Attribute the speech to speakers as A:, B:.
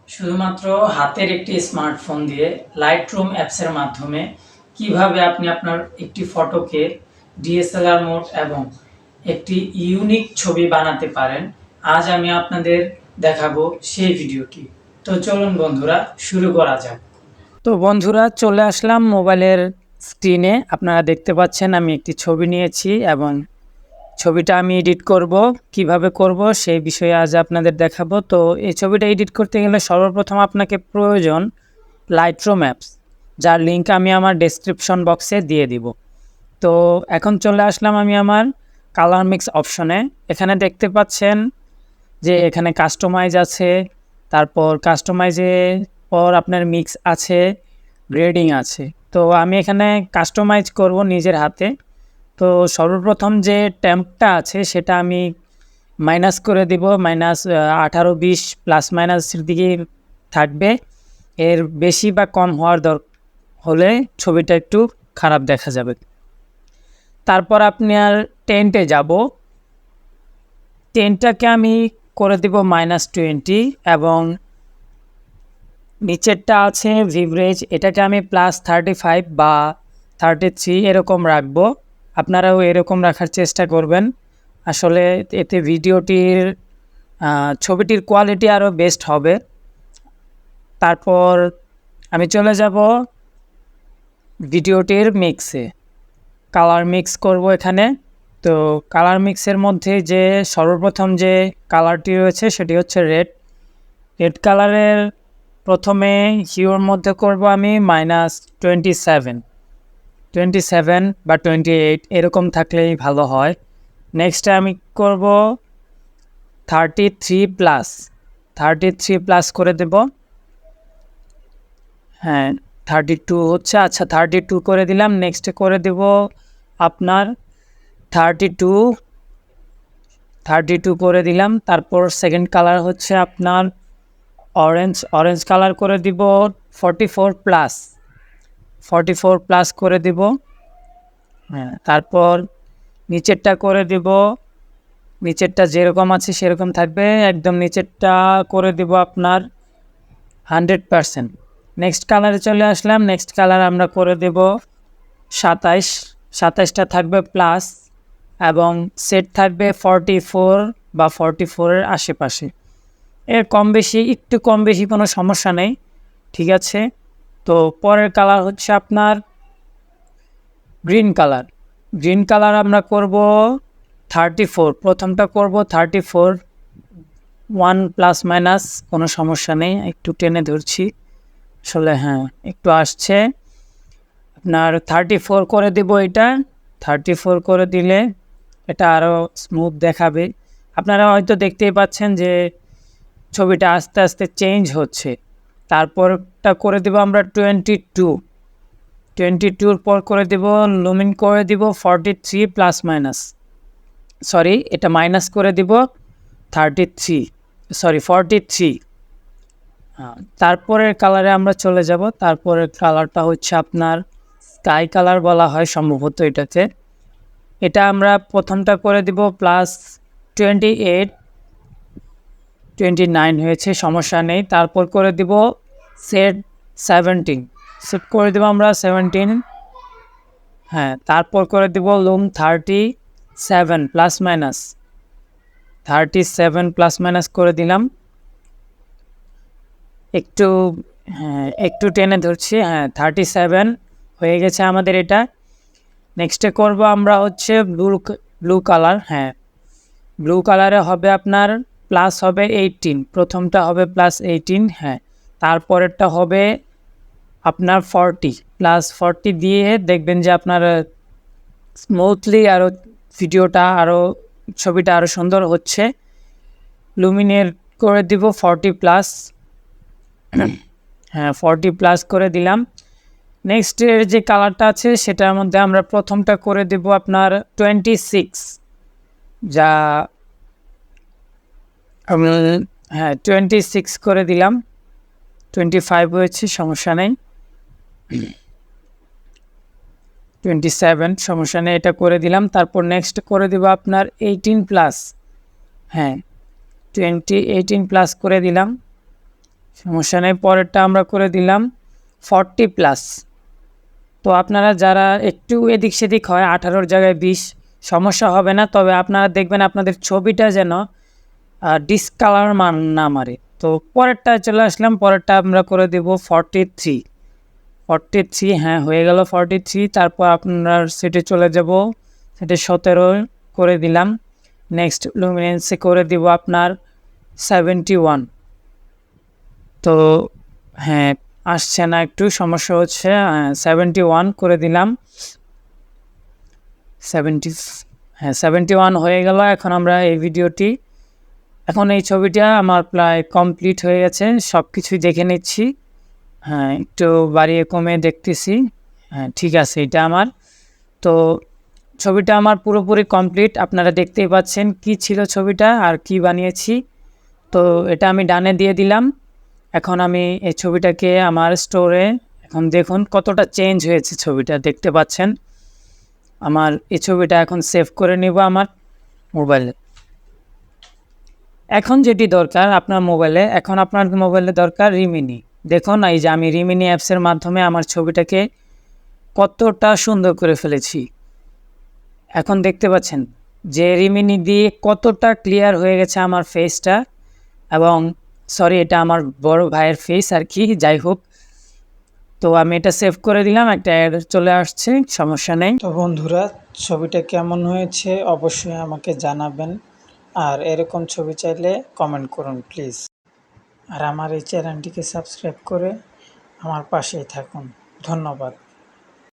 A: শুধুমাত্র হাতের একটি স্মার্টফোন দিয়ে লাইটরুম অ্যাপসের মাধ্যমে কিভাবে আপনি আপনার একটি ফটোকে ডিএসএলআর মোড এবং একটি ইউনিক ছবি বানাতে পারেন, আজ আমি আপনাদের দেখাবো সেই ভিডিওটি। তো চলুন বন্ধুরা, শুরু করা যাক। তো বন্ধুরা, চলে আসলাম মোবাইলের স্ক্রিনে। আপনারা দেখতে পাচ্ছেন আমি একটি ছবি নিয়েছি এবং ছবিটা আমি এডিট করব। কিভাবে করব সেই বিষয়ে আজ আপনাদের দেখাবো। তো এই ছবিটা এডিট করতে গেলে সর্বপ্রথম আপনাকে প্রয়োজন লাইটরুম অ্যাপস, যার লিঙ্ক আমি আমার ডেসক্রিপশন বক্সে দিয়ে দিব। তো এখন চলে আসলাম আমি আমার কালার মিক্স অপশনে। এখানে দেখতে পাচ্ছেন যে এখানে কাস্টমাইজ আছে, তারপর কাস্টমাইজের পর আপনার মিক্স আছে, গ্রেডিং আছে। তো আমি এখানে কাস্টমাইজ করব নিজের হাতে। তো সর্বপ্রথম যে ট্যাম্পটা আছে সেটা আমি মাইনাস করে দিব, -18-20 প্লাস মাইনাসের দিকে থাকবে। এর বেশি বা কম হওয়ার হলে ছবিটা একটু খারাপ দেখা যাবে। তারপর আপনি আর টেন্টে যাব, টেন্টটাকে আমি করে দিব -20 এবং নিচেরটা আছে ভিভরেজ, এটাকে আমি +35 বা 33 এরকম রাখবো। আপনারাও এরকম রাখার চেষ্টা করবেন, আসলে এতে ভিডিওটির ছবিটির কোয়ালিটি আরও বেস্ট হবে। তারপর আমি চলে যাব ভিডিওটির মিক্সে, কালার মিক্স করব এখানে। তো কালার মিক্সের মধ্যে যে সর্বপ্রথম যে কালারটি রয়েছে সেটি হচ্ছে রেড কালারের। প্রথমে হিউর মধ্যে করব আমি -27 বা 28 এরকম থাকলেই ভালো হয়। নেক্সটে আমি করব 33+ করে দেব। হ্যাঁ, 32 হচ্ছে, আচ্ছা 32 করে দিলাম। নেক্সটে করে দেব আপনার 32 করে দিলাম। তারপর সেকেন্ড কালার হচ্ছে আপনার অরেঞ্জ কালার করে দিব 44+ করে দিব। হ্যাঁ, তারপর নিচেরটা করে দিব, নিচেরটা যেরকম আছে সেরকম থাকবে, একদম নিচেরটা করে দিব আপনার 100%। নেক্সট কালারে চলে আসলাম, নেক্সট কালার আমরা করে দেব 27টা থাকবে প্লাস এবং সেট থাকবে 44 বা 44-এর আশেপাশে। এর একটু কম বেশি কোনো সমস্যা নেই, ঠিক আছে। তো পরের কালার হচ্ছে আপনার গ্রিন কালার আমরা করব 34, প্রথমটা করব 34, 1 প্লাস মাইনাস কোনো সমস্যা নেই, একটু টেনে ধরছি আসলে, হ্যাঁ একটু আসছে। আপনার 34 করে দিব, এটা 34 করে দিলে এটা আরও স্মুথ দেখাবে। আপনারা হয়তো দেখতেই পাচ্ছেন যে ছবিটা আস্তে আস্তে চেঞ্জ হচ্ছে। তারপরটা করে দেব আমরা 22-র পর করে দেব লুমিন করে দিব 43+- সরি, এটা মাইনাস করে দিব 43। হ্যাঁ, তারপরের কালারে আমরা চলে যাব। তারপরের কালারটা হচ্ছে আপনার স্কাই কালার বলা হয় সম্ভবত এটাতে। এটা আমরা প্রথমটা করে দিব +28, 29 হয়েছে, সমস্যা নেই। তারপর করে দিব সেট করে দেব আমরা 17। হ্যাঁ, তারপর করে দিব লুম 37+- করে দিলাম। একটু টেনে ধরছি, হ্যাঁ 37 হয়ে গেছে আমাদের এটা। নেক্সটে করব আমরা হচ্ছে ব্লু কালার। হ্যাঁ, ব্লু কালারে হবে আপনার প্লাস হবে 18, প্রথমটা হবে +18। হ্যাঁ, তারপরেরটা হবে আপনার 40 দিয়ে দেখবেন যে আপনার স্মুথলি আরও ভিডিওটা ছবিটা আরও সুন্দর হচ্ছে। লুমিনের করে দিব 40+। হ্যাঁ, 40+ করে দিলাম। নেক্সটের যে কালারটা আছে সেটার মধ্যে আমরা প্রথমটা করে দেব আপনার 26, যা হ্যাঁ 26 করে দিলাম। 25 হয়েছে, সমস্যা নেই। 27 সমস্যা নেই, এটা করে দিলাম। তারপর নেক্সট করে দেব আপনার 18+। হ্যাঁ, 18+ করে দিলাম। সমস্যা নেই, পরেরটা আমরা করে দিলাম 40+। তো আপনারা যারা একটু এদিক সেদিক হয় 18-র জায়গায় 20 সমস্যা হবে না, তবে আপনারা দেখবেন আপনাদের ছবিটা যেন ডিসকালার না মারে। তো পরেরটায় চলে আসলাম, পরেরটা আমরা করে দেব 43। হ্যাঁ, হয়ে গেল 43। তারপর আপনার সেটে চলে যাব, সেটে 17 করে দিলাম। নেক্সট লুমিনেন্সে করে দিব আপনার 71। তো হ্যাঁ, আসছে না, একটু সমস্যা হচ্ছে। 71 করে দিলাম। 71 হয়ে গেল। এখন আমরা এই ভিডিওটি, এখন এই ছবিটা আমার প্রায় কমপ্লিট হয়ে গেছে, সব কিছুই দেখে নিচ্ছি। হ্যাঁ, একটু বাড়িয়ে কমে দেখতেছি। হ্যাঁ, ঠিক আছে, এটা আমার। তো ছবিটা আমার পুরোপুরি কমপ্লিট, আপনারা দেখতেই পাচ্ছেন কি ছিল ছবিটা আর কি বানিয়েছি। তো এটা আমি ডানে দিয়ে দিলাম। এখন আমি এই ছবিটাকে আমার স্টোরে, এখন দেখুন কতটা চেঞ্জ হয়েছে ছবিটা, দেখতে পাচ্ছেন। আমার এই ছবিটা এখন সেভ করে নিব আমার মোবাইলে। এখন যেটি দরকার আপনার মোবাইলে, এখন আপনার মোবাইলে দরকার রিমিনি। দেখুন এই যে আমি রিমিনি অ্যাপসের মাধ্যমে আমার ছবিটাকে কতটা সুন্দর করে ফেলেছি। এখন দেখতে পাচ্ছেন যে রিমিনি দিয়ে কতটা ক্লিয়ার হয়ে গেছে আমার ফেসটা। এবং সরি, এটা আমার বড় ভাইয়ের ফেস আর কি, যাই হোক। তো আমি এটা সেভ করে দিলাম, একটা অ্যাড চলে আসছে, সমস্যা নেই। তো বন্ধুরা, ছবিটা কেমন হয়েছে অবশ্যই আমাকে জানাবেন, আর এরকম ছবি চাইলে কমেন্ট করুন প্লিজ। আর আমার এই চ্যানেলটিকে সাবস্ক্রাইব করে আমার পাশেই থাকুন। ধন্যবাদ।